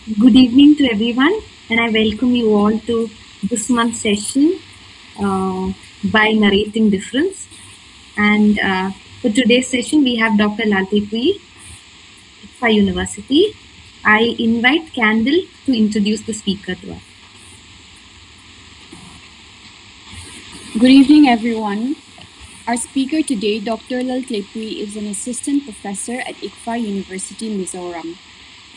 Good evening to everyone, and I welcome you all to this month's session by Narrating Difference. And for today's session, we have Dr. Laltleipuii, ICFAI University. I invite Candle to introduce the speaker to us. Good evening, everyone. Our speaker today, Dr. Laltleipuii, is an assistant professor at ICFAI University, Mizoram.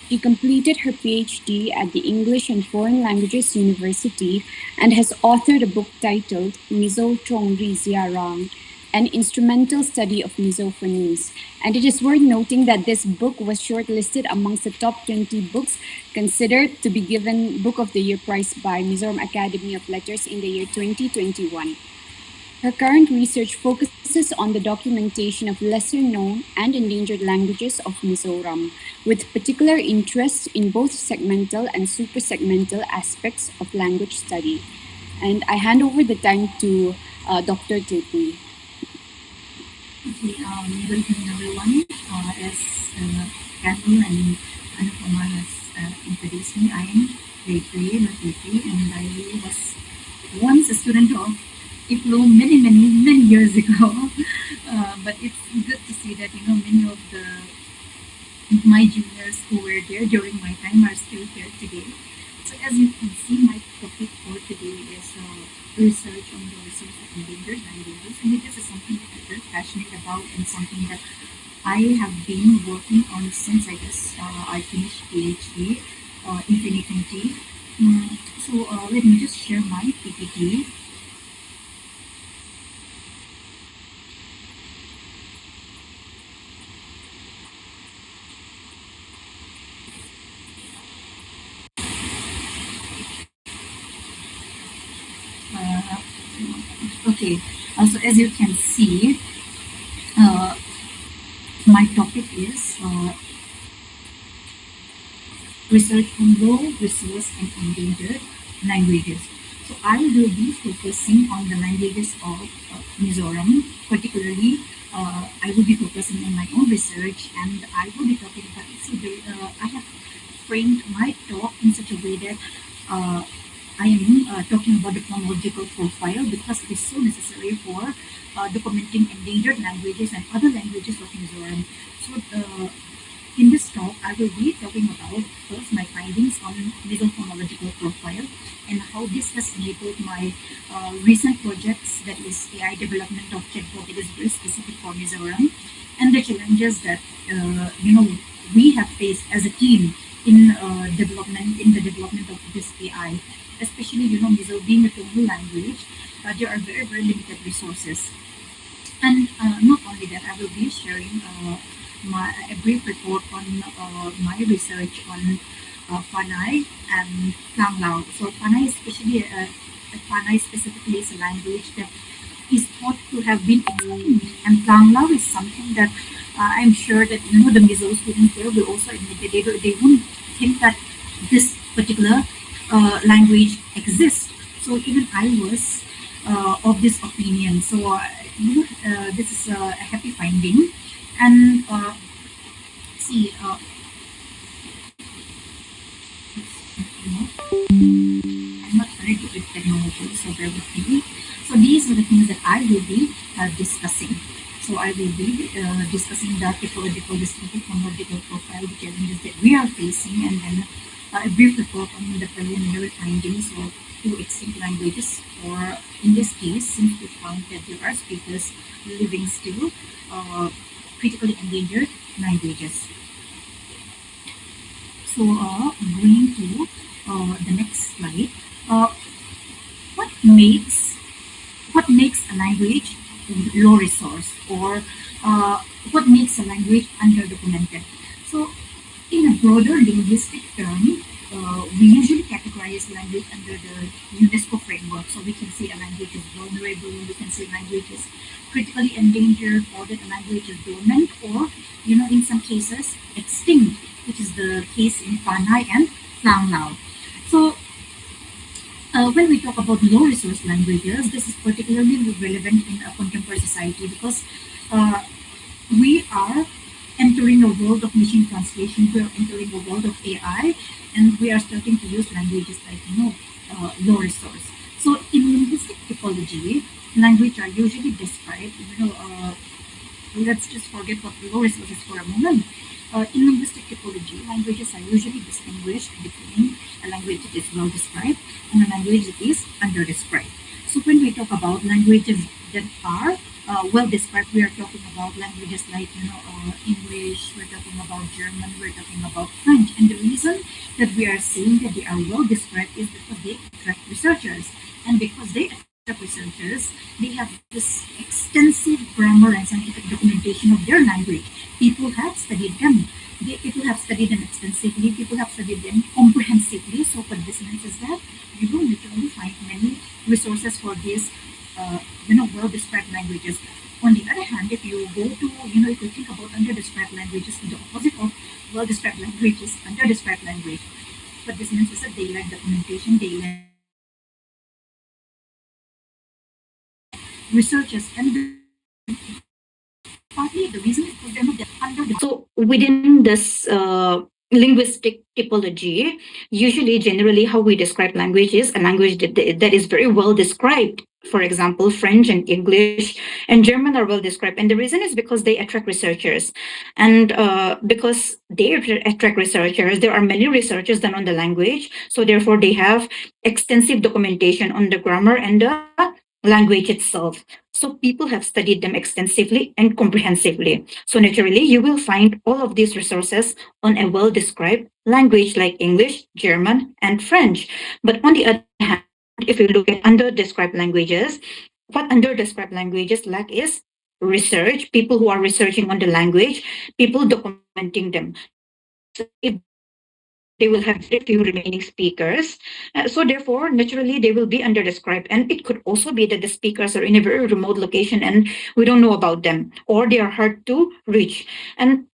She completed her PhD at the English and Foreign Languages University and has authored a book titled Mizoram Ziarang, an instrumental study of Mizophonies. And it is worth noting that this book was shortlisted amongst the top 20 books considered to be given Book of the Year prize by Mizoram Academy of Letters in the year 2021. Her current research focuses on the documentation of lesser-known and endangered languages of Mizoram, with particular interest in both segmental and supersegmental aspects of language study. And I hand over the time to Dr. Laltleipuii. Okay, good evening everyone. As Carol and Anupama has introduced me, I am Laltleipuii, and I was once a student of IFLO many years ago. But it's good to see that many of my juniors who were there during my time are still here today. So as you can see, my topic for today is research on the research of endangered languages, and this is something that I'm very passionate about and something that I have been working on since I finished PhD in 2020. So let me just share my PPT. Okay, so as you can see, my topic is research on low resource and endangered languages. So I will be focusing on the languages of Mizoram, particularly I will be focusing on my own research, and I will be talking about it. So I have framed my talk in such a way that I am talking about the chronological profile because it is so necessary for documenting endangered languages and other languages of Mizoram. So in this talk, I will be talking about first my findings on Mizo phonological profile and how this has enabled my recent projects, that is AI development of chatbot that is very specific for Mizoram, and the challenges that we have faced as a team in the development of this AI, especially Mizo being a tonal language, there are very limited resources. And not only that, I will be sharing a brief report on my research on Panay and Klanglao. So Panay specifically is a language that is thought to have been extinct, and Klanglao is something that I'm sure that the Mizo students there will also admit that they won't think that this particular language exists. So even I was of this opinion. So this is a happy finding, and see. I'm not very good with technology, so bear with me. So these are the things that I will be discussing. So I will be discussing the typological, distinctive, chronological profile, the challenges that we are facing, and then a brief report on the preliminary findings of two extinct languages, or in this case, since we found that there are speakers living still, critically endangered languages. So going to the next slide, what makes a language low resource, or what makes a language underdocumented? So in a broader linguistic term, we usually categorize language under the UNESCO framework. So we can say a language is vulnerable, we can say language is critically endangered, or that a language is dormant, or in some cases extinct, which is the case in Panay and Klanglao. So when we talk about low resource languages, this is particularly relevant in a contemporary society because we are entering entering a world of machine translation, we are entering a world of AI, and we are starting to use languages like, low resource. So in linguistic typology, language are usually described, let's just forget what low resource is for a moment. In linguistic typology, languages are usually distinguished between a language that is well described and a language that is under described. So when we talk about languages that are well described, we are talking about languages like English, we're talking about German, we're talking about French. And the reason that we are saying that they are well described is because they attract researchers. And because they attract researchers, they have this extensive grammar and scientific documentation of their language. People have studied them. People have studied them extensively. People have studied them comprehensively. So what this means is that you will literally find many resources for these, well-described languages. On the other hand, if you go to, if you think about under-described languages, the opposite of well-described language is under-described language. What this means is that they lack documentation, they lack researchers, and partly the reason is because they're not under. So within this linguistic typology, usually generally how we describe language is a language that is very well described. For example, French and English and German are well described. And the reason is because they attract researchers. And because they attract researchers, there are many researchers done on the language. So therefore, they have extensive documentation on the grammar and the language itself. So people have studied them extensively and comprehensively. So naturally, you will find all of these resources on a well-described language like English, German, and French. But on the other hand, if you look at under-described languages, what under-described languages lack is research, people who are researching on the language, people documenting them. So if they will have very few remaining speakers. So therefore, naturally, they will be under-described. And it could also be that the speakers are in a very remote location and we don't know about them, or they are hard to reach. And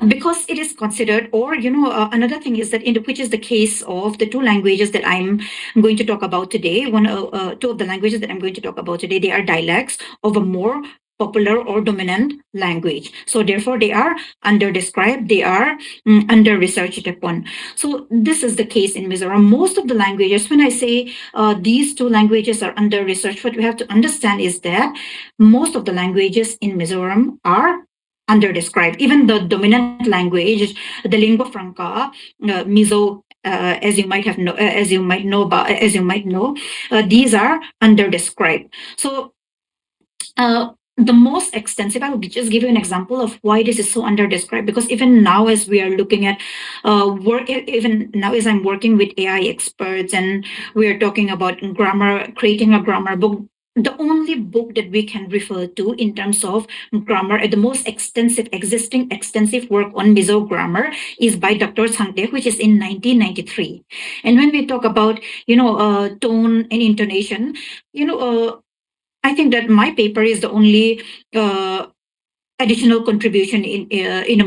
because it is considered, or another thing is that which is the case of the two languages that I'm going to talk about today. Two of the languages that I'm going to talk about today, they are dialects of a more popular or dominant language. So therefore, they are under-described, they are under researched upon. So this is the case in Mizoram. Most of the languages, when I say these two languages are under research, what we have to understand is that most of the languages in Mizoram are under-described. Even the dominant language, the lingua franca, Mizo, as you might know, these are under-described. So the most extensive, I will just give you an example of why this is so under-described, because even now as we are looking at even now as I'm working with AI experts and we are talking about grammar, creating a grammar book, the only book that we can refer to in terms of grammar, the most extensive work on Mizo grammar is by Dr. Sangte, which is in 1993. And when we talk about, tone and intonation, I think that my paper is the only additional contribution in a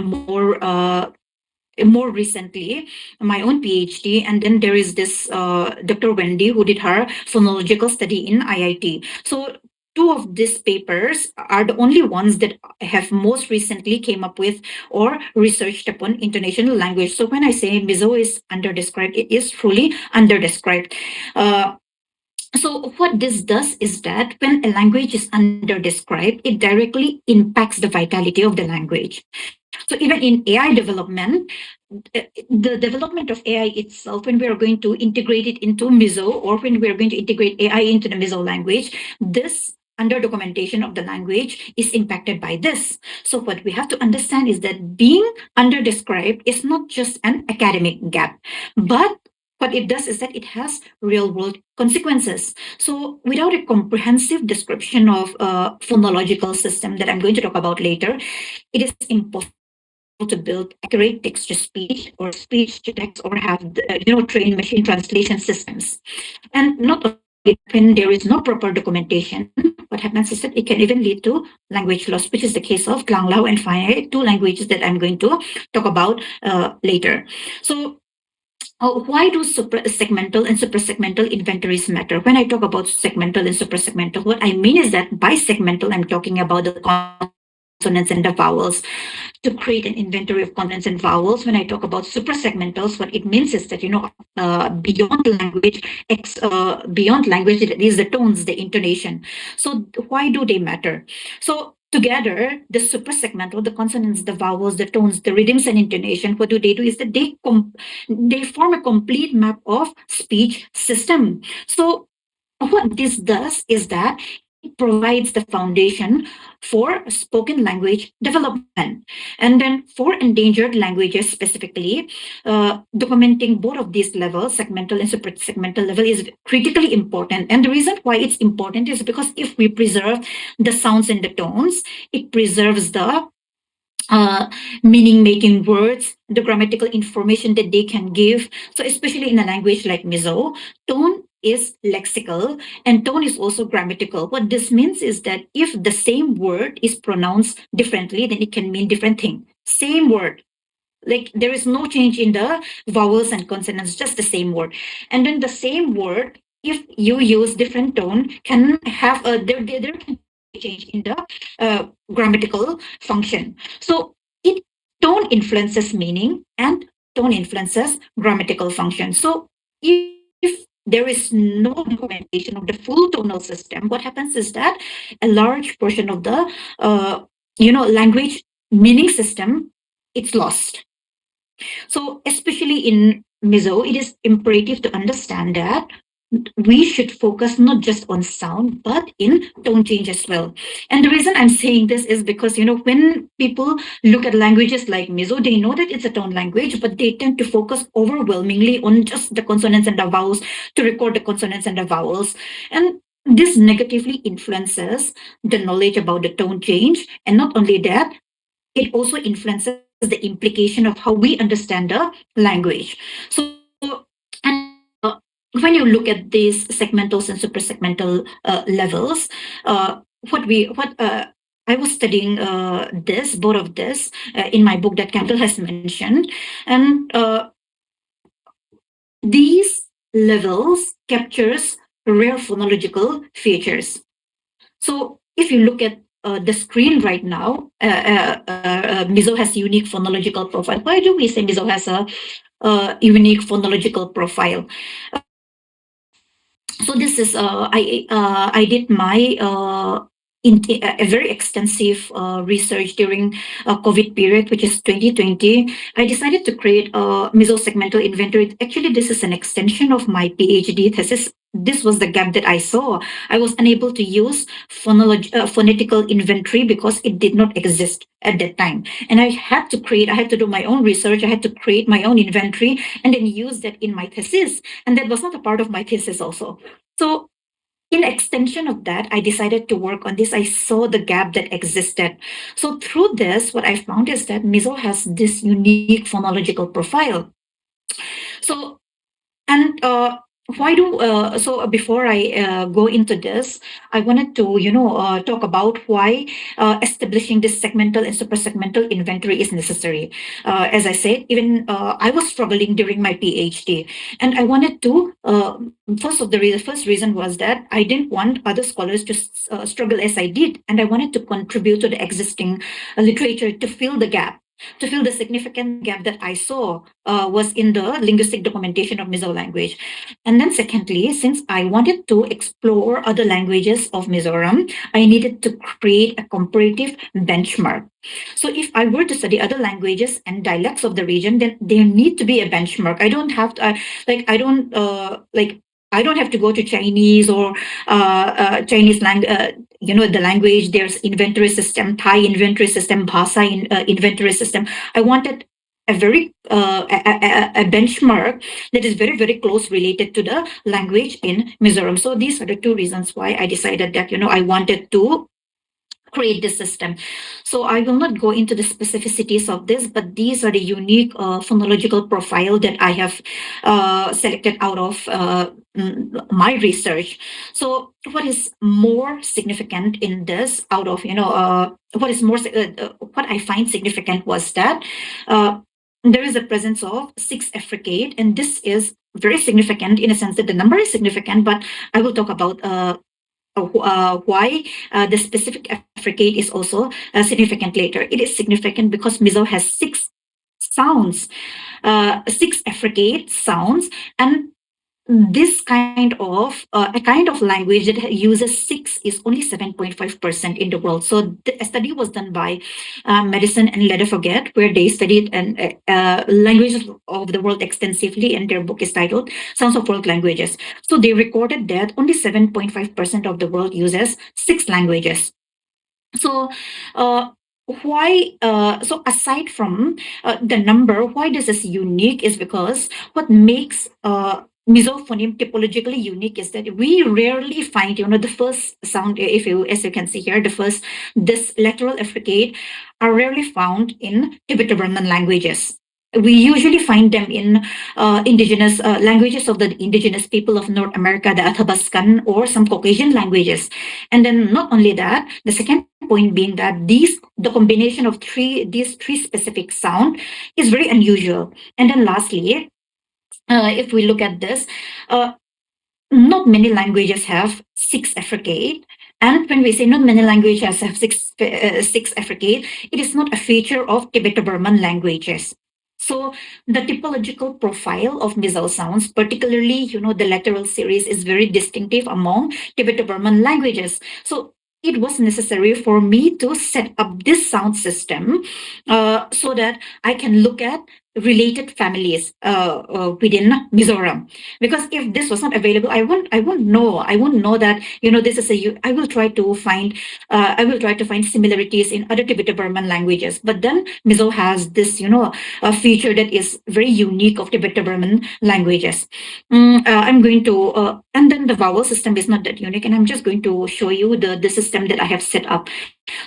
more recently, my own PhD. And then there is this Dr. Wendy who did her phonological study in IIT. So two of these papers are the only ones that have most recently came up with or researched upon intonational language. So when I say Mizo is under-described, it is truly under-described. So what this does is that when a language is under-described, it directly impacts the vitality of the language. So even in AI development, the development of AI itself, when we are going to integrate it into Mizo, or when we are going to integrate AI into the Mizo language, this under documentation of the language is impacted by this. So what we have to understand is that being under-described is not just an academic gap, but what it does is that it has real-world consequences. So without a comprehensive description of a phonological system that I'm going to talk about later, it is impossible to build accurate text-to-speech or speech-to-text or have trained machine translation systems. And not only when there is no proper documentation, what happens is that it can even lead to language loss, which is the case of Klanglao and Fai, two languages that I'm going to talk about later. So why do segmental and suprasegmental inventories matter? When I talk about segmental and suprasegmental, what I mean is that by segmental, I'm talking about the consonants and the vowels to create an inventory of consonants and vowels. When I talk about suprasegmentals, what it means is that, beyond language, beyond language, it is the tones, the intonation. So why do they matter? So together, the suprasegmental, the consonants, the vowels, the tones, the rhythms and intonation, what do? Is that they form a complete map of speech system. So what this does is that it provides the foundation for spoken language development. And then for endangered languages specifically, documenting both of these levels, segmental and suprasegmental level, is critically important. And the reason why it's important is because if we preserve the sounds and the tones, it preserves the meaning making words, the grammatical information that they can give. So, especially in a language like Mizo, tone is lexical and tone is also grammatical. What this means is that if the same word is pronounced differently, then it can mean different thing. Same word. Like there is no change in the vowels and consonants, just the same word. And then the same word, if you use different tone, can have there can be change in the grammatical function. So it tone influences meaning and tone influences grammatical function. So if there is no documentation of the full tonal system, what happens is that a large portion of the language meaning system, it's lost. So, especially in Mizo, it is imperative to understand that we should focus not just on sound, but in tone change as well. And the reason I'm saying this is because, when people look at languages like Mizo, they know that it's a tone language, but they tend to focus overwhelmingly on just the consonants and the vowels to record the consonants and the vowels. And this negatively influences the knowledge about the tone change. And not only that, it also influences the implication of how we understand the language. So, and when you look at these segmentals and suprasegmental levels, what I was studying both of this in my book that Campbell has mentioned, and these levels captures rare phonological features. So if you look at the screen right now, Mizo has unique phonological profile. Why do we say Mizo has a unique phonological profile? So this is I did my a very extensive research during COVID period, which is 2020. I decided to create a Mizo segmental inventory. Actually, this is an extension of my PhD thesis. This was the gap that I saw. I was unable to use phonetical inventory because it did not exist at that time. And I had to do my own research. I had to create my own inventory and then use that in my thesis. And that was not a part of my thesis also. So in extension of that, I decided to work on this. I saw the gap that existed. So through this, what I found is that Mizo has this unique phonological profile. So, and so before I go into this, I wanted to talk about why establishing this segmental and suprasegmental inventory is necessary. As I said, even I was struggling during my PhD, and I wanted to first reason was that I didn't want other scholars to struggle as I did, and I wanted to contribute to the existing literature to fill the gap. To fill the significant gap that I saw was in the linguistic documentation of Mizo language. And then secondly, since I wanted to explore other languages of Mizoram, I needed to create a comparative benchmark. So if I were to study other languages and dialects of the region, then there need to be a benchmark. I don't have to, I don't have to go to Chinese or Chinese language. The language. There's inventory system, Thai inventory system, Bhasa inventory system. I wanted a very a benchmark that is very, very close related to the language in Mizoram. So these are the two reasons why I decided that I wanted to create this system. So I will not go into the specificities of this, but these are the unique phonological profile that I have selected out of my research. So what is more significant in this out of, what I find significant was that there is a presence of 6 affricate, and this is very significant in a sense that the number is significant, but I will talk about why the specific affricate is also significant later. It is significant because Mizo has sounds, six affricate sounds, and this kind of a kind of language that uses six is only 7.5% in the world. So a study was done by Madison and Ladefoged, where they studied languages of the world extensively, and their book is titled Sounds of World Languages. So they recorded that only 7.5% of the world uses six languages. So why so aside from the number, why this is unique is because what makes misophonium typologically unique is that we rarely find, the first sound, if you, as you can see here, the first, this lateral affricate are rarely found in Tibeto-Burman languages. We usually find them in indigenous languages of the indigenous people of North America, the Athabaskan, or some Caucasian languages. And then not only that, the second point being that the combination of these three specific sound is very unusual. And then lastly, if we look at this, not many languages have six affricate. And when we say not many languages have six affricate, it is not a feature of Tibeto-Burman languages. So the typological profile of Mizo sounds, particularly, the lateral series, is very distinctive among Tibeto-Burman languages. So it was necessary for me to set up this sound system so that I can look at related families within Mizoram. Because if this was not available, I won't know that this is I will try to find similarities in other Tibeto-Burman languages. But then Mizo has this a feature that is very unique of Tibeto-Burman languages. I'm going to and then the vowel system is not that unique, and I'm just going to show you the system that I have set up.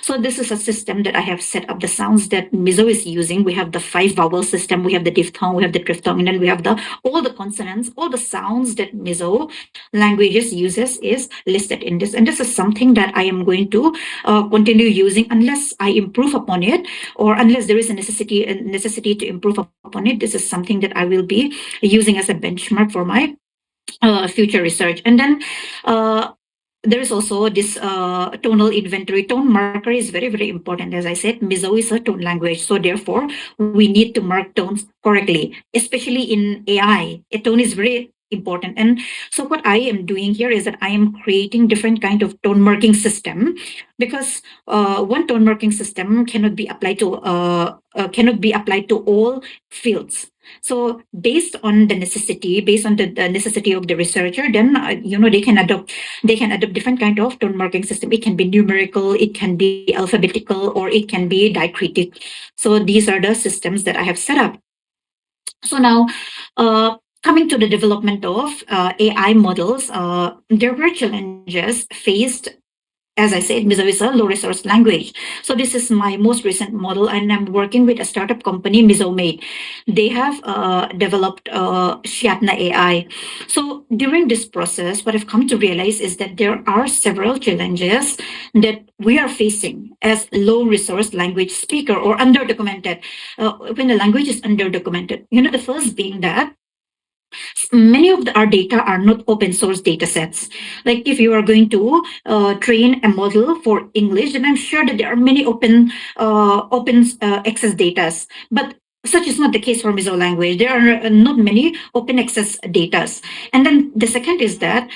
So this is a system that I have set up, the sounds that Mizo is using. We have the 5 vowel system, we have the diphthong, we have the triphthong, and then we have all the consonants, all the sounds that Mizo languages uses is listed in this. And this is something that I am going to continue using unless I improve upon it, or unless there is a necessity to improve upon it. This is something that I will be using as a benchmark for my future research. And then there is also this tonal inventory. Tone marker is very, very important. As I said, Mizo is a tone language. So therefore, we need to mark tones correctly, especially in AI. A tone is very important. And so what I am doing here is that I am creating different kind of tone marking system, because one tone marking system cannot be applied to all fields. So based on the necessity, of the researcher, then they can adopt different kind of tone marking system. It can be numerical, it can be alphabetical, or it can be diacritic. So these are the systems that I have set up. So now, coming to the development of AI models, there were challenges faced. As I said, Mizo is a low resource language. So this is my most recent model, and I'm working with a startup company, Mizomate. They have developed Shyatna AI. So during this process, what I've come to realize is that there are several challenges that we are facing as low resource language speaker or underdocumented. When the language is underdocumented, the first being that many of our data are not open source data sets. Like if you are going to train a model for English, then I'm sure that there are many open access data. But such is not the case for Mizo language. There are not many open access data. And then the second is that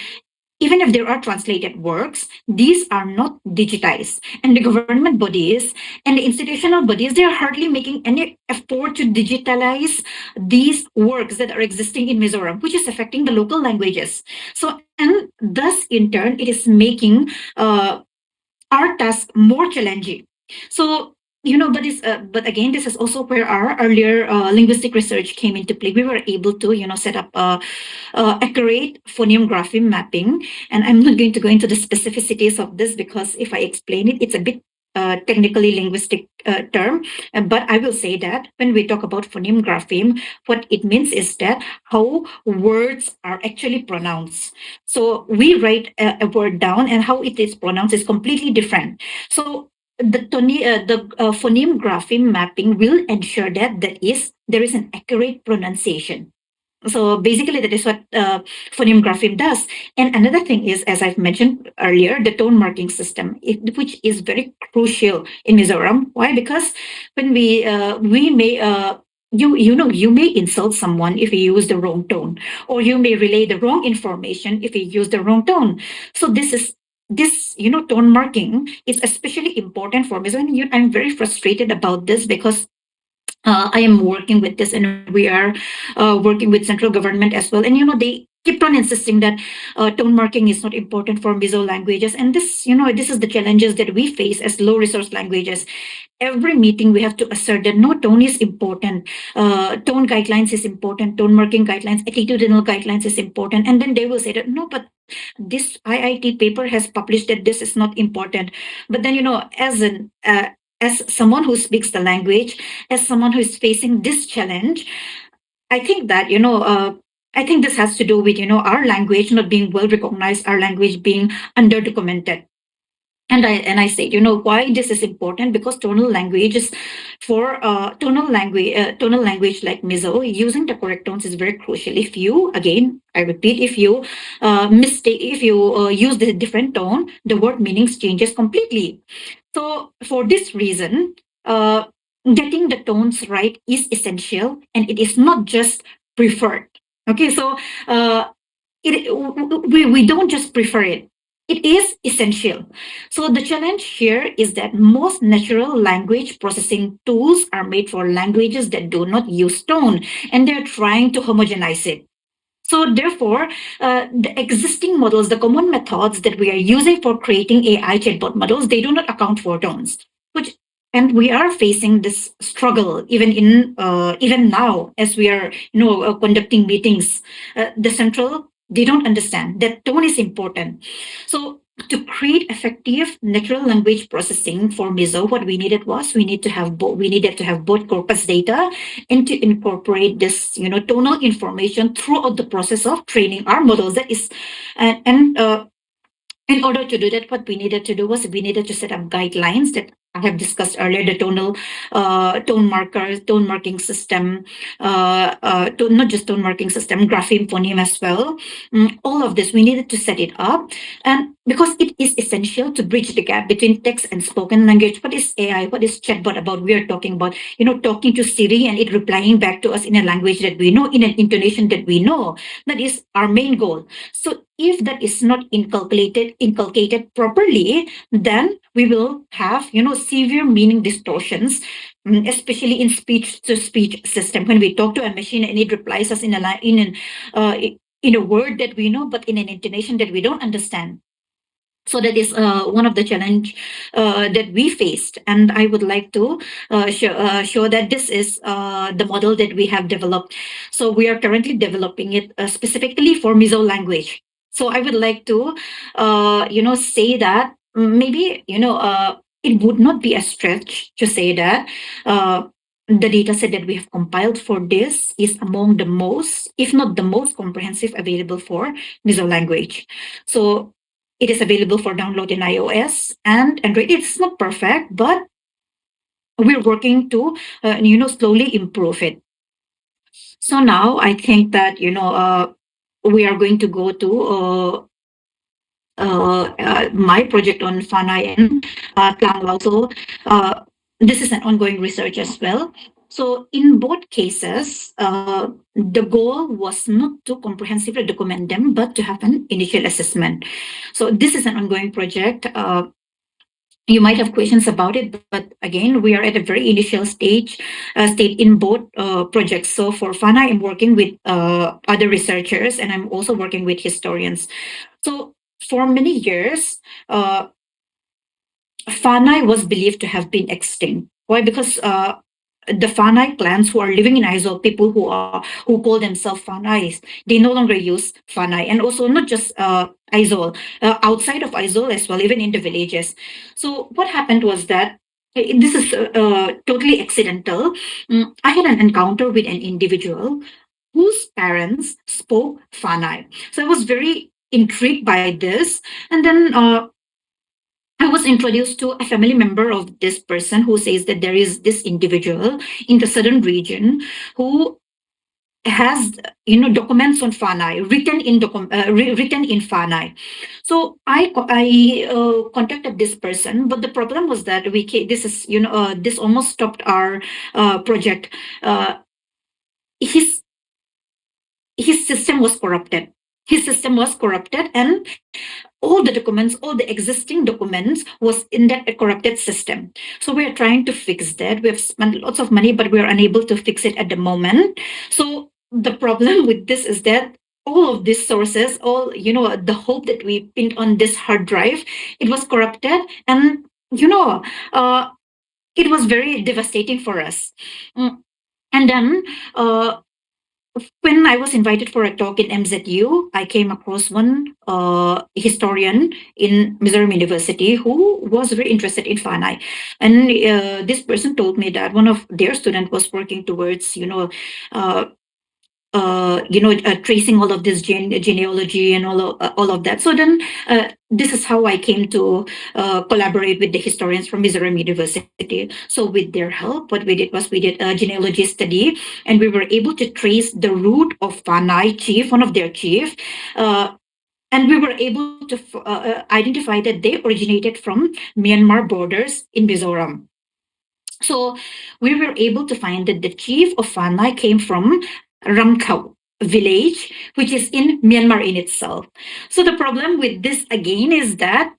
even if there are translated works, these are not digitized. And the government bodies and the institutional bodies, they are hardly making any effort to digitalize these works that are existing in Mizoram, which is affecting the local languages. So, and thus in turn, it is making our task more challenging. So, but again, this is also where our earlier linguistic research came into play. We were able to, set up accurate phoneme grapheme mapping. And I'm not going to go into the specificities of this, because if I explain it, it's a bit technically linguistic term. But I will say that when we talk about phoneme grapheme, what it means is that how words are actually pronounced. So we write a word down, and how it is pronounced is completely different. So the phoneme grapheme mapping will ensure that there is an accurate pronunciation. So basically, that is what phoneme grapheme does. And another thing is, as I've mentioned earlier, the tone marking system, which is very crucial in Mizoram. Why? Because when we may you may insult someone if you use the wrong tone, or you may relay the wrong information if you use the wrong tone. So this tone marking is especially important for me. So I'm very frustrated about this because I am working with this, and we are working with central government as well. And they kept on insisting that tone marking is not important for Mizo languages, and this is the challenges that we face as low resource languages. Every meeting we have to assert that no, tone is important, tone guidelines is important, tone marking guidelines, attitudinal guidelines is important, and then they will say that no, but this IIT paper has published that this is not important. But then as someone who speaks the language, as someone who is facing this challenge, I think that I think this has to do with our language not being well recognized, our language being under documented. And I said, why this is important, because tonal language is for tonal language like Mizo, using the correct tones is very crucial. If you, again, I repeat, if you use the different tone, the word meanings changes completely. So for this reason, getting the tones right is essential, and it is not just preferred. Okay, so we don't just prefer it. It is essential. So the challenge here is that most natural language processing tools are made for languages that do not use tone, and they're trying to homogenize it. So therefore, the existing models, the common methods that we are using for creating AI chatbot models, they do not account for tones, which and we are facing this struggle even now as we are conducting meetings. The central, they don't understand that tone is important. So to create effective natural language processing for Mizo, what we needed to have both corpus data and to incorporate this tonal information throughout the process of training our models. That is, and in order to do that, what we needed to do was we needed to set up guidelines that I have discussed earlier, the tone markers, tone marking system, not just tone marking system, grapheme phoneme as well. All of this, we needed to set it up. And because it is essential to bridge the gap between text and spoken language. What is AI? What is chatbot about? We are talking about, talking to Siri and it replying back to us in a language that we know, in an intonation that we know. That is our main goal. So if that is not inculcated properly, then we will have severe meaning distortions, especially in speech to speech system. When we talk to a machine and it replies us in a word that we know, but in an intonation that we don't understand. So that is one of the challenge that we faced, and I would like to show that this is the model that we have developed. So we are currently developing it specifically for Mizo language. So I would like to say that maybe it would not be a stretch to say that the data set that we have compiled for this is among the most, if not the most comprehensive available for Mizo language. So it is available for download in iOS and Android. It's not perfect, but we're working to slowly improve it. So now I think that we are going to go to my project on Fanai and Tlanglao. So this is an ongoing research as well. So in both cases, the goal was not to comprehensively document them, but to have an initial assessment. So this is an ongoing project. You might have questions about it, but again, we are at a very initial state in both projects. So for FANA, I'm working with other researchers, and I'm also working with historians. So for many years, Fanai was believed to have been extinct. Why? Because the Fanai clans who are living in Aizol, people who call themselves Fanais, they no longer use Fanai, and also not just Aizol, outside of Aizol as well, even in the villages. So what happened was that this is totally accidental. I had an encounter with an individual whose parents spoke Fanai. So I was very intrigued by this, and then I was introduced to a family member of this person who says that there is this individual in the southern region who has documents on Fanai written in Fanai. So I contacted this person, but the problem was that this is this almost stopped our project. Uh, his his system was corrupted. His system was corrupted, and all the existing documents was in that corrupted system. So we are trying to fix that. We have spent lots of money, but we are unable to fix it at the moment. So the problem with this is that all of these sources, all the hope that we pinned on this hard drive, it was corrupted, and uh, it was very devastating for us. Mm. And then when I was invited for a talk in MZU, I came across one historian in Mizoram University who was very interested in Fanai. And this person told me that one of their students was working towards, uh, tracing all of this genealogy and all of that. So then this is how I came to collaborate with the historians from Mizoram University. So with their help, what we did was we did a genealogy study, and we were able to trace the root of Fanai chief, one of their chief. And we were able to identify that they originated from Myanmar borders in Mizoram. So we were able to find that the chief of Fanai came from Ramkhau village, which is in Myanmar in itself. So the problem with this again is that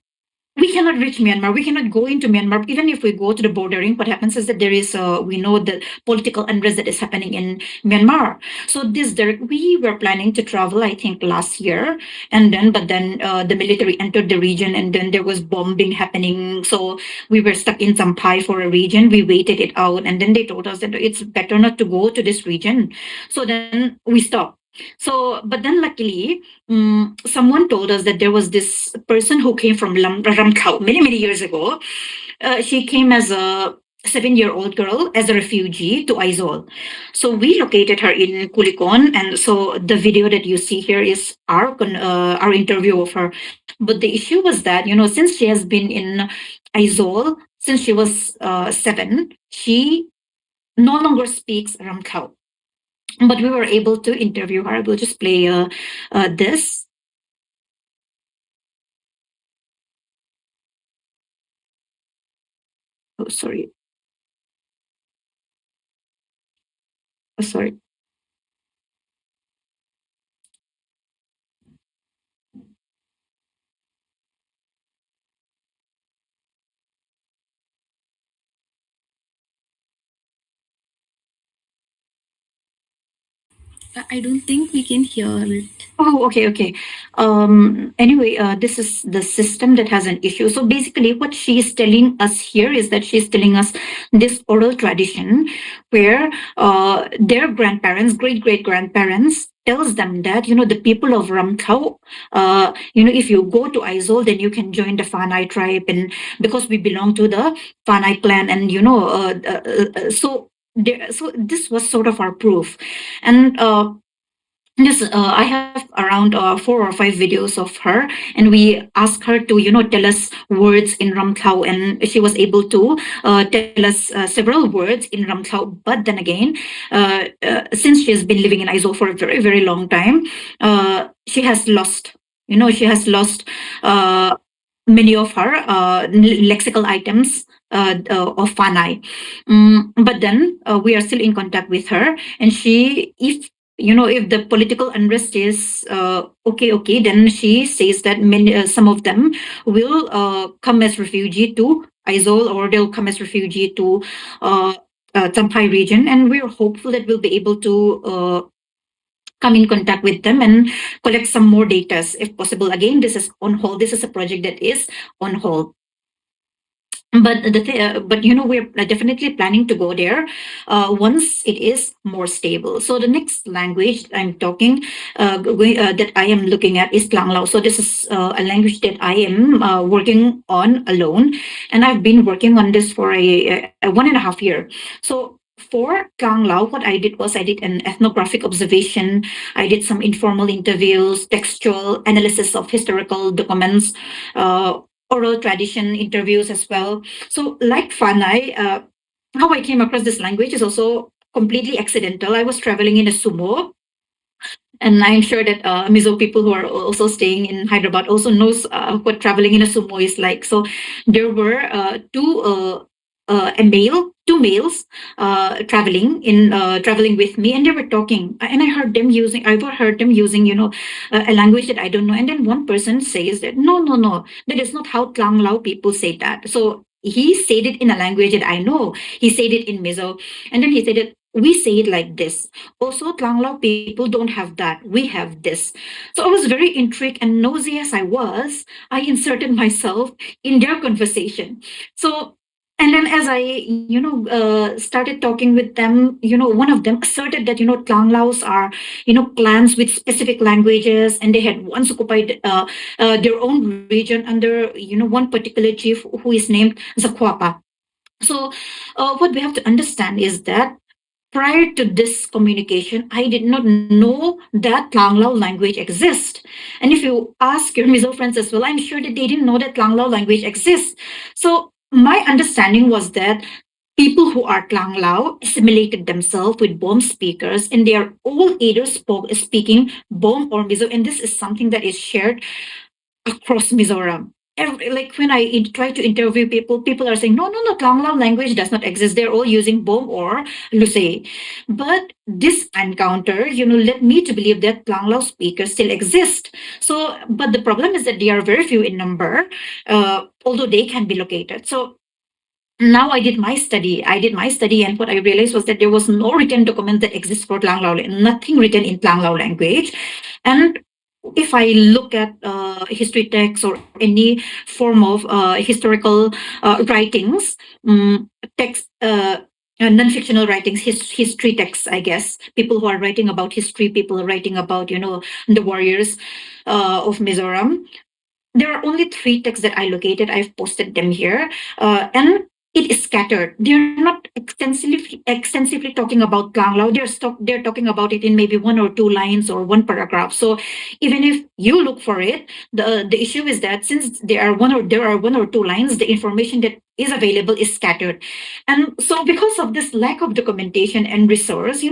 we cannot reach Myanmar. We cannot go into Myanmar. Even if we go to the bordering, what happens is that there is, we know the political unrest that is happening in Myanmar. So we were planning to travel, I think, last year, but then the military entered the region, and then there was bombing happening. So we were stuck in Sampai for a region. We waited it out, and then they told us that it's better not to go to this region. So then we stopped. So, but then luckily, someone told us that there was this person who came from Ramkhau many years ago. She came as a 7-year-old girl as a refugee to Aizawl. So we located her in Kulikon, and so the video that you see here is our interview of her. But the issue was that since she has been in Aizawl since she was 7, she no longer speaks Ramkhau. But we were able to interview her. We'll just play this. Oh, sorry. Oh, sorry. I don't think we can hear it. Oh, okay. Anyway, this is the system that has an issue. So basically, what she is telling us here is that she's telling us this oral tradition where their grandparents, great grandparents, tells them that the people of Ramkhau, if you go to Aizawl, then you can join the Fanai tribe, and because we belong to the Fanai clan, and so this was sort of our proof, and. Yes, I have around 4 or 5 videos of her, and we asked her to, tell us words in Ramkhau, and she was able to tell us several words in Ramkhau. But then again, since she has been living in Aizawl for a very long time, she has lost. She has lost many of her lexical items of Fanai. But then we are still in contact with her, and if the political unrest is okay, then she says that some of them will come as refugee to Aizawl, or they'll come as refugee to Champhai region, and we're hopeful that we'll be able to come in contact with them and collect some more data if possible. Again, this is on hold. This is a project that is on hold. But we're definitely planning to go there once it is more stable. So the next language I'm talking that I am looking at is Tlanglao. So this is a language that I am working on alone, and I've been working on this for a 1.5 year. So for Tlanglao, what I did was I did an ethnographic observation. I did some informal interviews, textual analysis of historical documents, oral tradition interviews as well. So like Fanai, how I came across this language is also completely accidental. I was traveling in a sumo, and I'm sure that Mizo people who are also staying in Hyderabad also knows what traveling in a sumo is like. So there were two males traveling with me, and they were talking, and I've heard them using, a language that I don't know. And then one person says that no, no, no, that is not how Tlang Lao people say that. So he said it in a language that I know. He said it in Mizo, and then he said it. We say it like this. Also, Tlanglao people don't have that. We have this. So I was very intrigued, and nosy as I was, I inserted myself in their conversation. So, and then as I, started talking with them, one of them asserted that, Tlanglaos are, clans with specific languages, and they had once occupied their own region under, one particular chief who is named Zakwapa. So, what we have to understand is that prior to this communication, I did not know that Tlanglao language exists. And if you ask your Mizo friends as well, I'm sure that they didn't know that Tlanglao language exists. So my understanding was that people who are Tlanglao assimilated themselves with Bom speakers, and they are all either speaking Bom or Mizo. And this is something that is shared across Mizoram. Like when I try to interview people, people are saying, no, no, no, Tlanglao language does not exist. They're all using Bom or Lusei. But this encounter, led me to believe that Tlanglao speakers still exist. So, but the problem is that they are very few in number, although they can be located. So now I did my study, and what I realized was that there was no written document that exists for Tlanglao, nothing written in Tlanglao language. And if I look at history texts or any form of historical writings, text, non-fictional writings, history texts, I guess, people who are writing about history, people are writing about, the warriors of Mizoram, there are only 3 texts that I located. I've posted them here, and it is scattered. They're not extensively talking about Tlanglao. They're talking about it in maybe 1 or 2 lines or one paragraph. So even if you look for it, the issue is that since there are 1 or 2 lines, the information that is available is scattered. And so because of this lack of documentation and resource,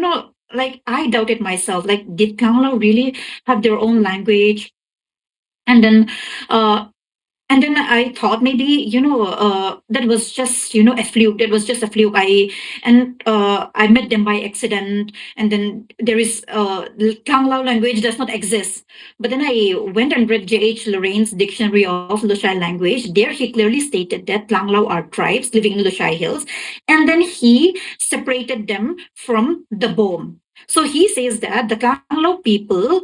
like I doubted myself, like did Tlanglao really have their own language? And then uh, and then I thought maybe that was just a fluke. That was just a fluke. I met them by accident, and then there is Tlanglao language does not exist. But then I went and read J.H. Lorraine's Dictionary of Lushai language. There he clearly stated that Tlanglao are tribes living in Lushai Hills, and then he separated them from the Bom. So he says that the Tlanglao people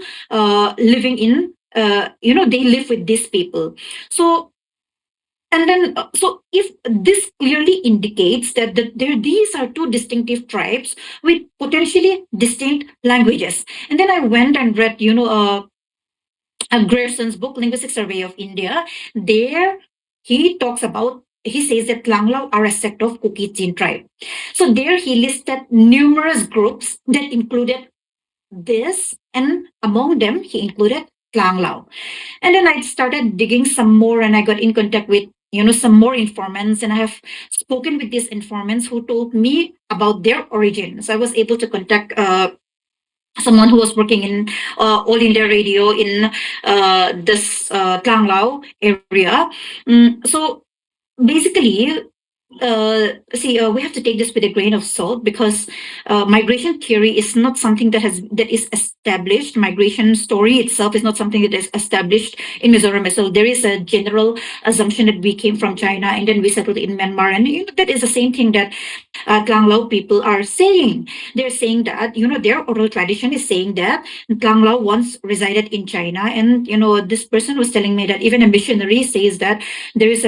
living in they live with these people. So and then so if this clearly indicates that these are 2 distinctive tribes with potentially distinct languages. And then I went and read Grierson's book Linguistic Survey of India. There he says that Tlanglao are a sect of Kukitsin tribe. So there he listed numerous groups that included this, and among them he included Tlanglao. And then I started digging some more, and I got in contact with some more informants, and I have spoken with these informants who told me about their origins. I was able to contact someone who was working in All India Radio in this Tlanglao area. So basically, we have to take this with a grain of salt, because migration theory is not something that is established. Migration story itself is not something that is established in Mizoram. So there is a general assumption that we came from China and then we settled in Myanmar, and that is the same thing that Tlanglao people are saying. They're saying that their oral tradition is saying that Tlanglao once resided in China, and this person was telling me that even a missionary says that there is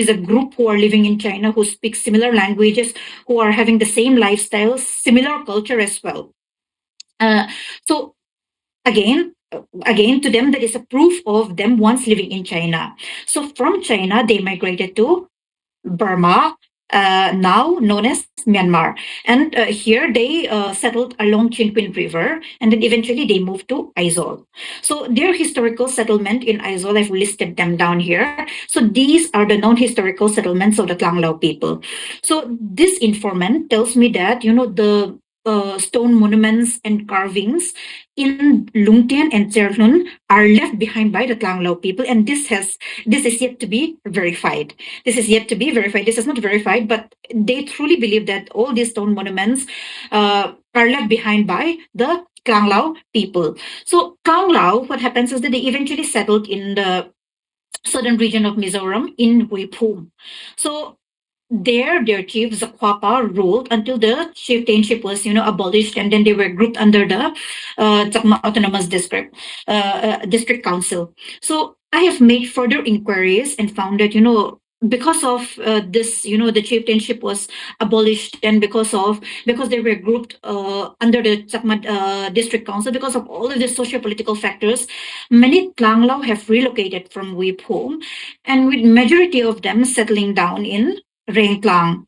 a group who are living in China who speak similar languages, who are having the same lifestyle, similar culture as well. So again, to them, that is a proof of them once living in China. So from China, they migrated to Burma, now known as Myanmar. And here they settled along Chinquin River, and then eventually they moved to Aizawl. So their historical settlement in Aizawl, I've listed them down here. So these are the known historical settlements of the Tlanglao people. So this informant tells me that, stone monuments and carvings in Lungtian and Cherlun are left behind by the Tlanglao people, and this is yet to be verified. This is yet to be verified. This is not verified, but they truly believe that all these stone monuments are left behind by the Tlanglao people. So Tlanglao, what happens is that they eventually settled in the southern region of Mizoram in Huipum. So there, their chief Zakwapa ruled until the chieftainship was, abolished, and then they were grouped under the Chakma Autonomous District Council. So I have made further inquiries and found that, because of this, the chieftainship was abolished, and because they were grouped under the Chakma District Council, because of all of the socio-political factors, many Tlanglao have relocated from Huipum, and with majority of them settling down in Rengklang.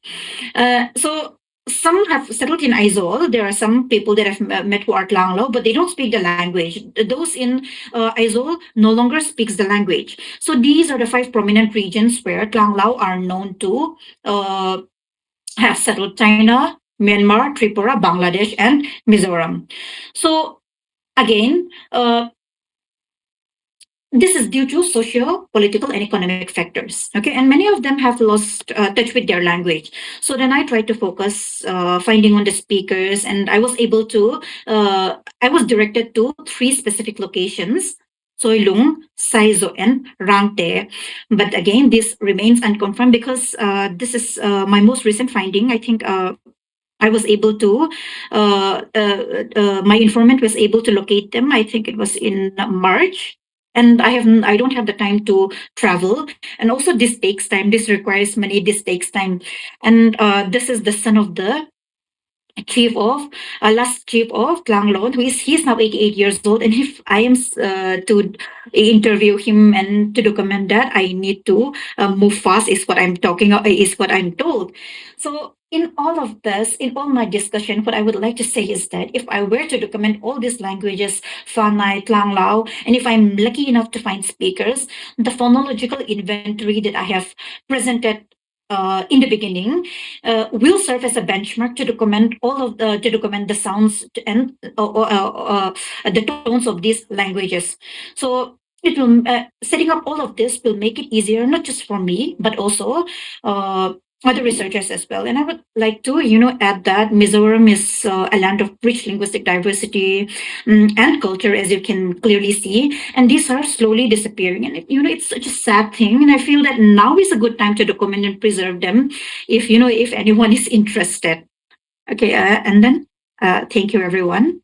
So some have settled in Aizol. There are some people that I've met who are Tlanglao, but they don't speak the language. Those in Aizol no longer speaks the language. So these are the 5 prominent regions where Tlanglao are known to have settled: China, Myanmar, Tripura, Bangladesh, and Mizoram. So again, this is due to social, political, and economic factors. Okay, and many of them have lost touch with their language. So then I tried to focus finding on the speakers, and I was directed to 3 specific locations: Soilung, Saizo, and Rangte. But again, this remains unconfirmed because this is my most recent finding. I think I was able to, my informant was able to locate them. I think it was in March. And I don't have the time to travel. And also this takes time. This requires money. This takes time. And this is the son of the last chief of Tlanglon, he's now 88 years old. And if I am to interview him and to document that, I need to move fast, is what is what I'm told. So in all of this, in all my discussion, what I would like to say is that if I were to document all these languages, Fanai, Tlanglao, and if I'm lucky enough to find speakers, the phonological inventory that I have presented in the beginning will serve as a benchmark to document the sounds and the tones of these languages. So it will setting up all of this will make it easier, not just for me but also other researchers as well. And I would like to add that Mizoram is a land of rich linguistic diversity and culture, as you can clearly see, and these are slowly disappearing. And it's such a sad thing, and I feel that now is a good time to document and preserve them if anyone is interested. Okay, and then thank you, everyone.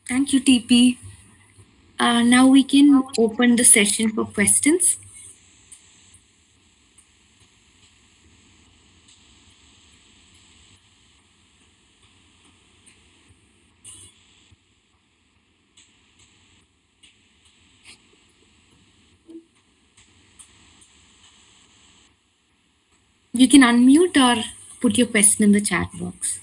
Thank you, TP. Now we can open the session for questions. You can unmute or put your question in the chat box.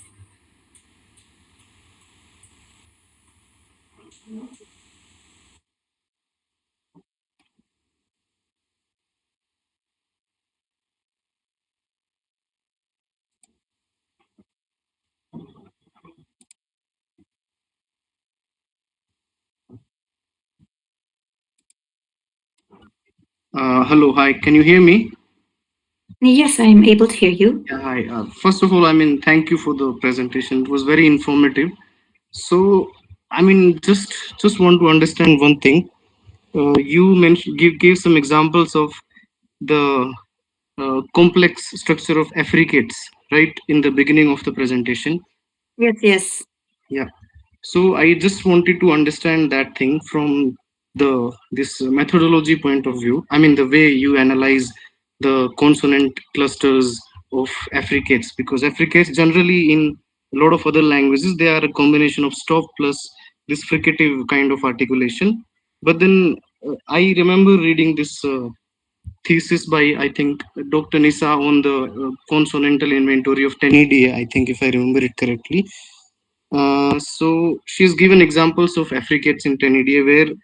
Hello, hi. Can you hear me? Yes, I'm able to hear you. Yeah, hi. First of all, thank you for the presentation. It was very informative. So, just want to understand one thing. You mentioned gave some examples of the complex structure of affricates, right, in the beginning of the presentation. Yes. Yeah. So I just wanted to understand that thing from this methodology point of view. The way you analyze the consonant clusters of affricates, because affricates generally in a lot of other languages they are a combination of stop plus this fricative kind of articulation. But then I remember reading this thesis by I think Dr. Nisa on the consonantal inventory of Tenidae. I think if I remember it correctly. So she's given examples of affricates in Tenidae where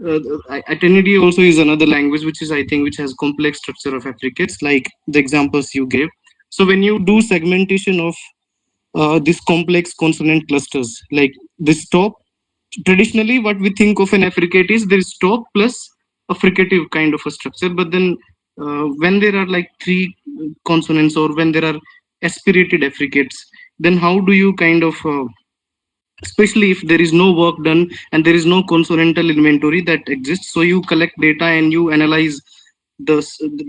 Atenidi also is another language which is, I think, which has complex structure of affricates, like the examples you gave. So when you do segmentation of these complex consonant clusters, like the stop, traditionally what we think of an affricate is there is stop plus a fricative kind of a structure. But then when there are like three consonants, or when there are aspirated affricates, then how do you kind of especially if there is no work done and there is no consonantal inventory that exists, so you collect data and you analyze the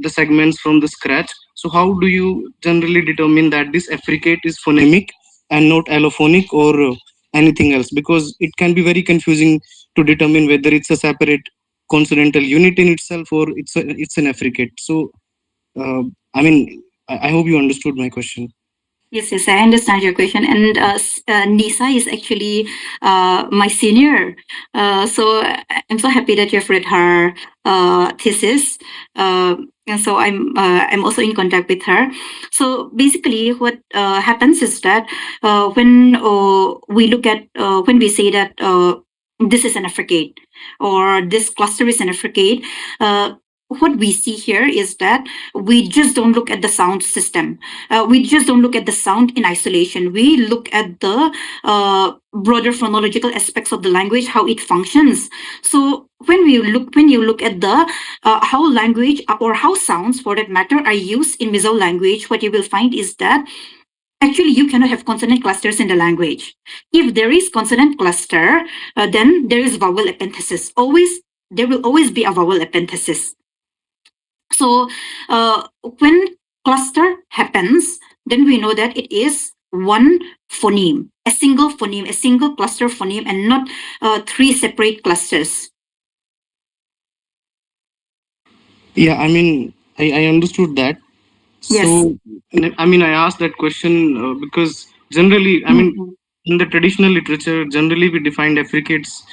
segments from the scratch. So how do you generally determine that this affricate is phonemic and not allophonic, or anything else? Because it can be very confusing to determine whether it's a separate consonantal unit in itself, or it's an affricate. So I mean, I hope you understood my question. Yes, yes, I understand your question. And Nisa is actually my senior. I'm so happy that you've read her thesis. And so I'm also in contact with her. So basically, what happens is that when we look at when we say that this is an affricate, or this cluster is an affricate, what we see here is that we just don't look at the sound system. We just don't look at the sound in isolation. We look at the broader phonological aspects of the language, how it functions. So when you look at the how language, or how sounds for that matter, are used in Mizo language, what you will find is that actually you cannot have consonant clusters in the language. If there is consonant cluster, then there is vowel epenthesis. There will always be a vowel epenthesis. So when cluster happens, then we know that it is one phoneme, a single cluster phoneme, and not three separate clusters. Yeah, I mean, I understood that. Yes. So, I mean, I asked that question because generally, I mean, in the traditional literature, generally we defined affricates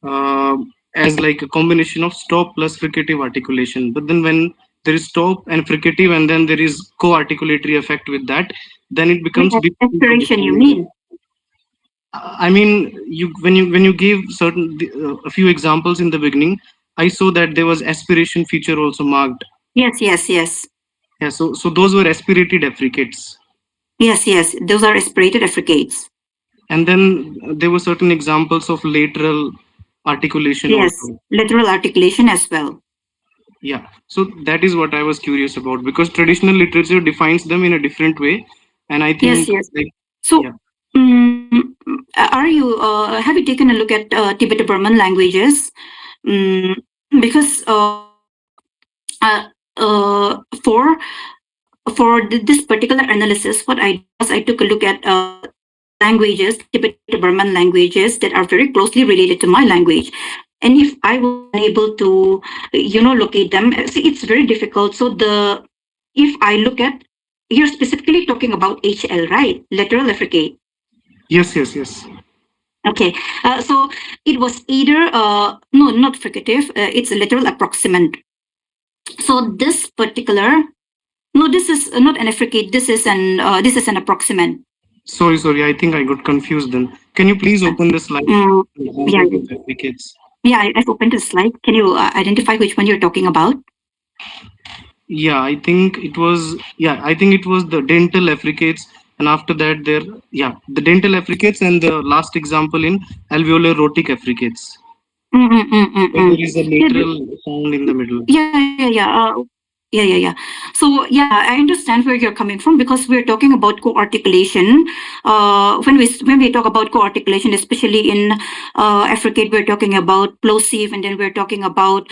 uh, as like a combination of stop plus fricative articulation. But then when there is stop and fricative, and then there is co-articulatory effect with that, then it becomes difficult to Aspiration, you define. mean? I mean, when you gave a few examples in the beginning, I saw that there was aspiration feature also marked. Yes, yes, yes. Yeah, so those were aspirated affricates. Yes, yes. Those are aspirated affricates. And then there were certain examples of lateral articulation Yes, also. lateral articulation as well. Yeah, so that is what I was curious about, because traditional literature defines them in a different way, and I Yes, think yes. like, So, yeah. have you taken a look at Tibeto-Burman languages? Mm, because uh, uh, for this particular analysis, what I did was I took a look at languages, Tibeto-Burman languages that are very closely related to my language. And if I was unable to, locate them, see, it's very difficult. So if I look at, you're specifically talking about HL, right? Lateral affricate. Yes, yes, yes. Okay, so it was either no, not fricative. It's a literal approximant. So this particular, no, this is not an affricate. This is an approximant. Sorry, I think I got confused then. Can you please open the slide? Yeah, Examples of affricates. yeah. I've opened the slide. Can you identify which one you're talking about? Yeah, I think it was the dental affricates, and after that there, yeah, the dental affricates, and the last example in alveolar rhotic affricates. Where there is a Yeah, lateral sound in the middle. yeah. So yeah, I understand where you're coming from, because we're talking about co-articulation. When we talk about co-articulation, especially in affricate, we're talking about plosive, and then we're talking about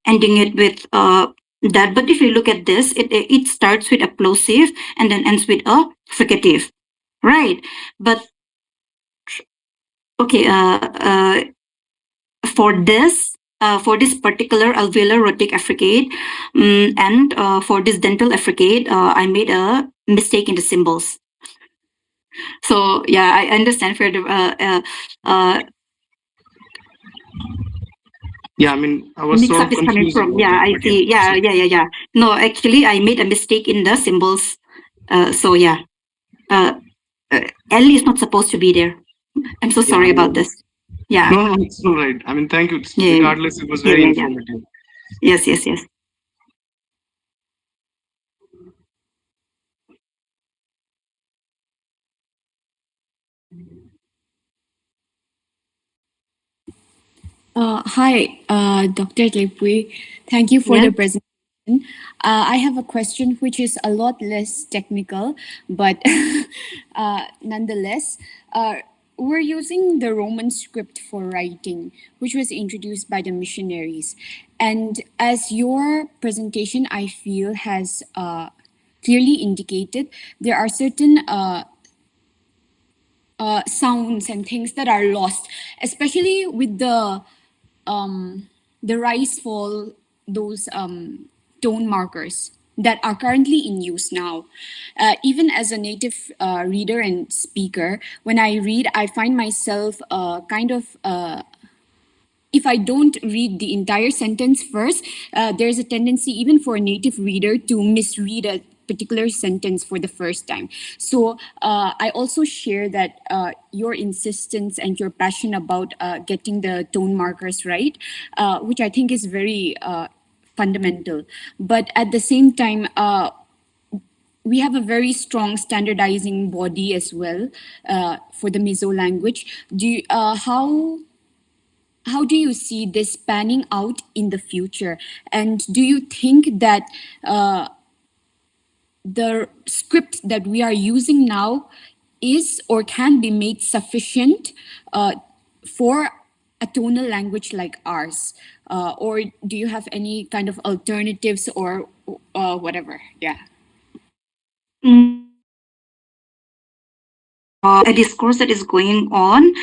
ending it with that. But if you look at this, it starts with a plosive and then ends with a fricative, right? But okay, for this particular alveolar rhotic affricate, and for this dental affricate, I made a mistake in the symbols. So yeah, I understand where the Yeah, I mean, I was mix sort up of is coming confused from. about Yeah, that, I but yeah. see. So, Yeah. No, actually, I made a mistake in the symbols. So yeah, L is not supposed to be there. I'm so yeah, sorry about this. Yeah. No, no, it's all right. I mean, thank you. Yeah. Regardless, it was Yeah. very Yeah. Yeah. informative. Yes. Yes. Yes. Hi, Dr. Laltleipuii. Thank you for Yeah. the presentation. I have a question which is a lot less technical, but nonetheless, uh, we're using the Roman script for writing, which was introduced by the missionaries. And as your presentation, I feel, has clearly indicated, there are certain sounds and things that are lost, especially with the rise fall, those tone markers that are currently in use now. Even as a native reader and speaker, when I read, I find myself kind of if I don't read the entire sentence first, there's a tendency even for a native reader to misread a particular sentence for the first time. So I also share that your insistence and your passion about getting the tone markers right, which I think is very fundamental. But at the same time, we have a very strong standardizing body as well for the Mizo language. How do you see this panning out in the future? And do you think that the script that we are using now is or can be made sufficient for a tonal language like ours? Or do you have any kind of alternatives or whatever? Yeah. A discourse that is going on,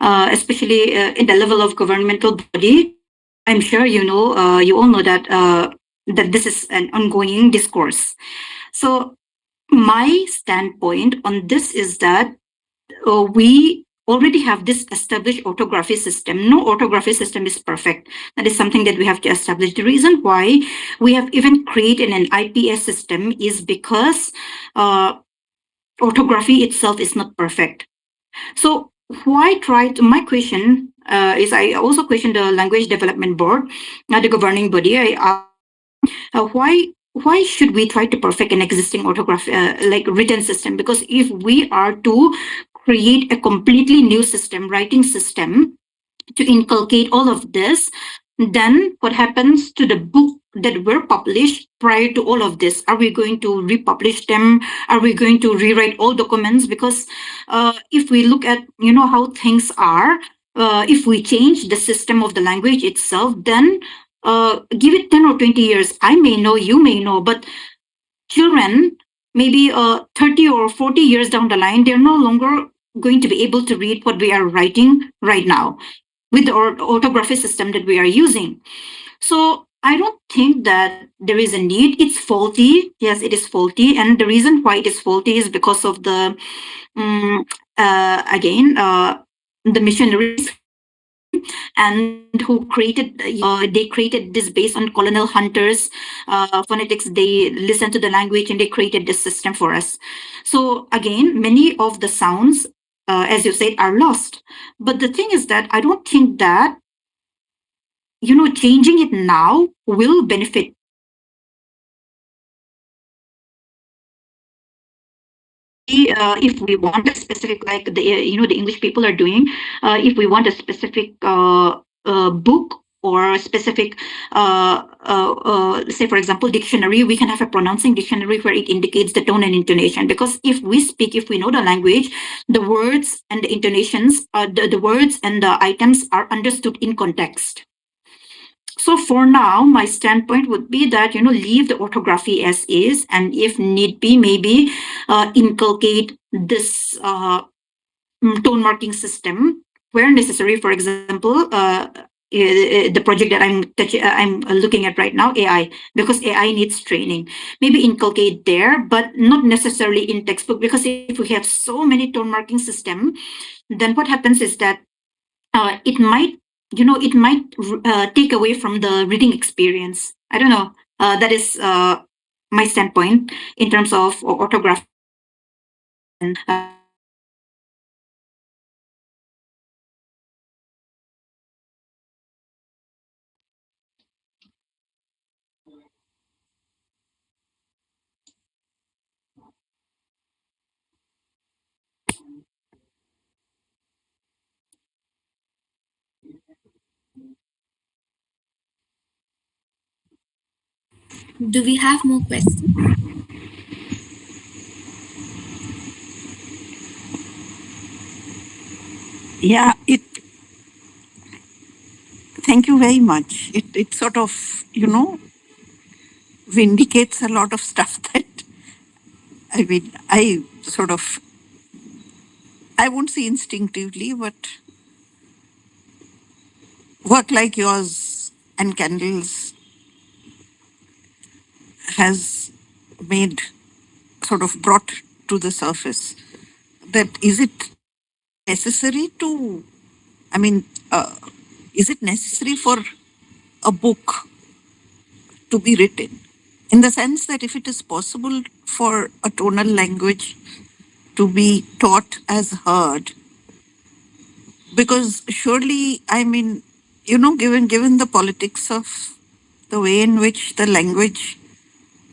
especially in the level of governmental body. I'm sure you all know that this is an ongoing discourse. So my standpoint on this is that we already have this established orthography system. No orthography system is perfect. That is something that we have to establish. The reason why we have even created an IPS system is because orthography itself is not perfect. So why try to, my question is, I also question the language development board, the governing body. I ask why should we try to perfect an existing orthography like written system? Because if we are to create a completely new system, writing system, to inculcate all of this, then what happens to the book that were published prior to all of this? Are we going to republish them? Are we going to rewrite all documents? Because if we look at how things are, if we change the system of the language itself, then give it 10 or 20 years. I may know, you may know, but children, maybe 30 or 40 years down the line, they're no longer going to be able to read what we are writing right now with the orthography system that we are using. So I don't think that there is a need. It's faulty. Yes, it is faulty. And the reason why it is faulty is because of the, again, the missionaries and who created, they created this based on colonial hunters, phonetics. They listened to the language and they created this system for us. So again, many of the sounds, as you said, are lost. But the thing is that I don't think that changing it now will benefit. If we want a specific, like the English people are doing, if we want a specific book or a specific, say for example, dictionary, we can have a pronouncing dictionary where it indicates the tone and intonation. Because if we know the language, the words and the intonations, the words and the items are understood in context. So for now, my standpoint would be that, leave the orthography as is, and if need be, maybe inculcate this tone marking system where necessary. For example, the project that I'm looking at right now, AI, because AI needs training. Maybe inculcate there, but not necessarily in textbook, because if we have so many tone marking system, then what happens is that it might take away from the reading experience. I don't know. That is my standpoint in terms of orthography. And Do we have more questions? Yeah, it. Thank you very much. It sort of, vindicates a lot of stuff that I sort of, I won't say instinctively, but work like yours and Candles has made, sort of brought to the surface that is it necessary to, I mean, is it necessary for a book to be written? In the sense that if it is possible for a tonal language to be taught as heard, because surely, I mean, given the politics of the way in which the language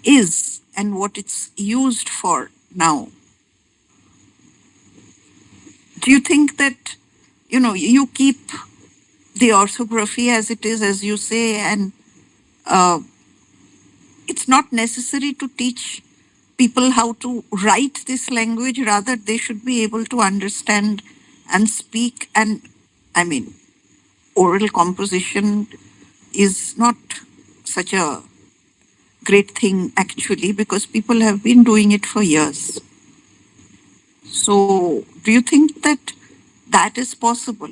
is and what it's used for now, do you think that you keep the orthography as it is, as you say, and uh, it's not necessary to teach people how to write this language, rather they should be able to understand and speak? And I mean, oral composition is not such a great thing actually, because people have been doing it for years. So do you think that that is possible,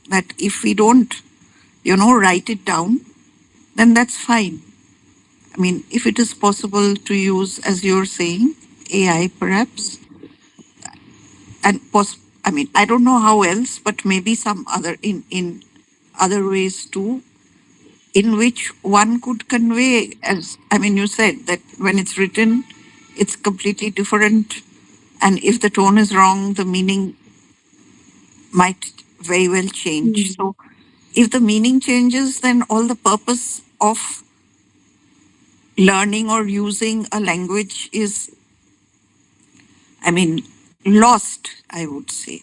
that if we don't write it down, then that's fine? I mean, if it is possible to use, as you're saying, AI perhaps, and I mean, I don't know how else, but maybe some other in other ways too, in which one could convey, as I mean, you said that when it's written, it's completely different, and if the tone is wrong, the meaning might very well change. So, if the meaning changes, then all the purpose of learning or using a language is, I mean, lost, I would say.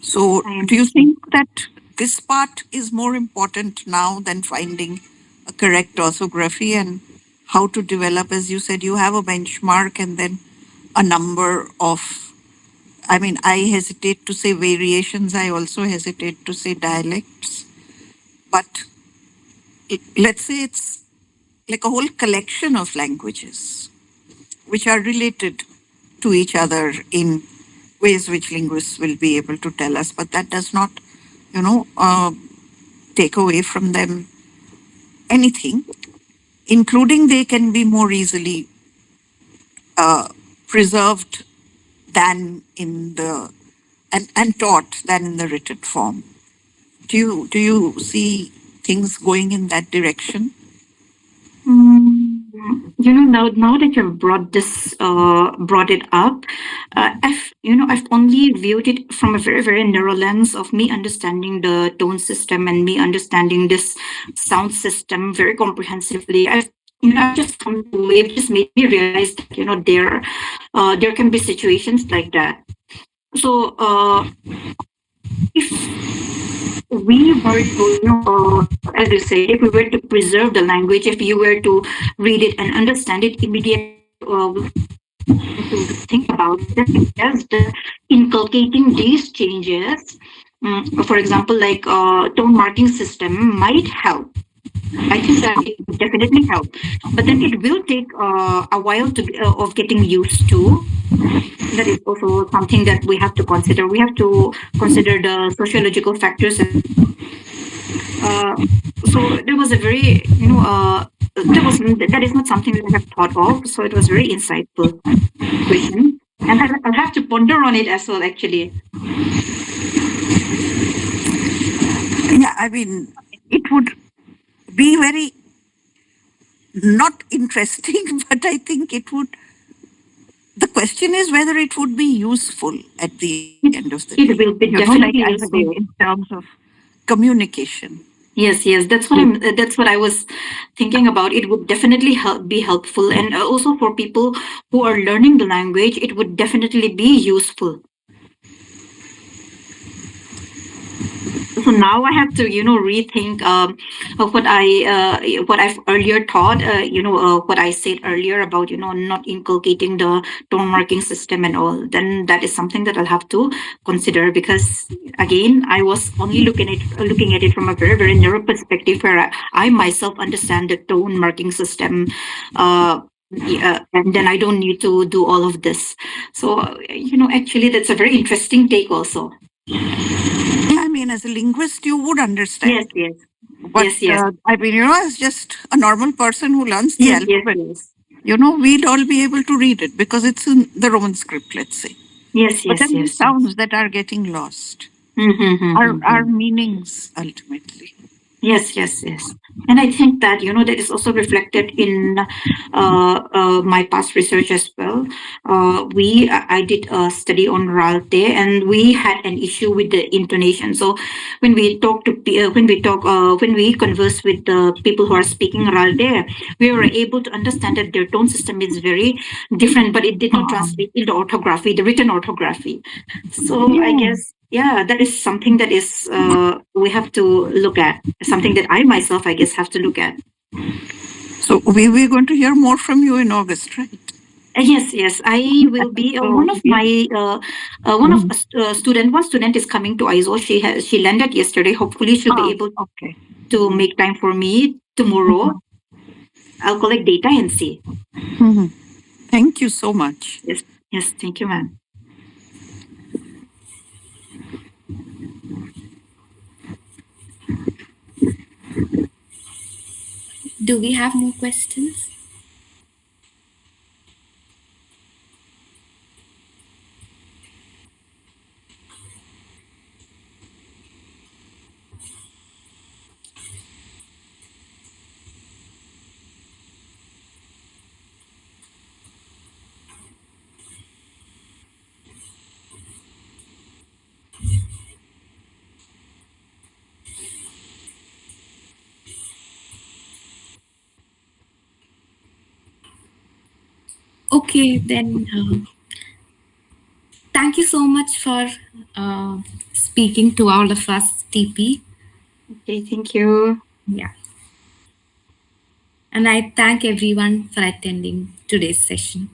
So, I do you understand. think that this part is more important now than finding a correct orthography and how to develop? As you said, you have a benchmark and then a number of, I mean, I hesitate to say variations, I also hesitate to say dialects, but let's say it's like a whole collection of languages which are related to each other in ways which linguists will be able to tell us, but that does not, you know, uh, take away from them anything, including they can be more easily preserved than in the and taught than in the written form. Do you see things going in that direction? Now that you've brought it up, I've only viewed it from a very, very narrow lens of me understanding the tone system and me understanding this sound system very comprehensively. I've just come to, it just made me realize that, there can be situations like that. So, if we were to, as you say, if we were to preserve the language, if you were to read it and understand it immediately, to think about it, then I guess that inculcating these changes, for example, like tone marking system, might help. I think that it would definitely help, but then it will take a while to of getting used to. That is also something that we have to consider. We have to consider the sociological factors as well. Uh, so there was a very, that is not something that I have thought of. So it was very insightful question, and I'll have to ponder on it as well. Actually, Yeah, I mean, it would be very not interesting, but I think it would. The question is whether it would be useful at the end of the day. it will be Like I definitely mean, in useful. terms of communication. Yes, that's what I was thinking about. It would definitely be helpful, and also for people who are learning the language, it would definitely be useful. So So now I have to, rethink of what I've earlier taught. What I said earlier about, not inculcating the tone marking system and all. Then that is something that I'll have to consider, because again, I was only looking at it from a very, very narrow perspective, where I myself understand the tone marking system. And then I don't need to do all of this. So, actually, that's a very interesting take also. Yeah, I mean, as a linguist, you would understand. Yes, yes. But Yes. I mean, as just a normal person who learns the Yes, alphabet, yes. we'd all be able to read it because it's in the Roman script, let's say. Yes, But yes, then the yes. sounds that are getting lost Mm-hmm. are meanings ultimately. Yes. And I think that, that is also reflected in my past research as well. I did a study on Ralte, and we had an issue with the intonation. So when we when we converse with the people who are speaking Ralte, we were able to understand that their tone system is very different, but it did not translate into orthography, the written orthography. So I guess, that is something that is we have to look at, something that I myself, I guess, have to look at. So we're going to hear more from you in August, right? Yes, I will be one of my one student is coming to ISO. She landed yesterday. Hopefully, she'll be able to make time for me tomorrow. I'll collect data and see. Thank you so much. Yes, thank you, ma'am. Do we have more questions? Okay, then thank you so much for speaking to all of us, TP. Okay, thank you. Yeah. And I thank everyone for attending today's session.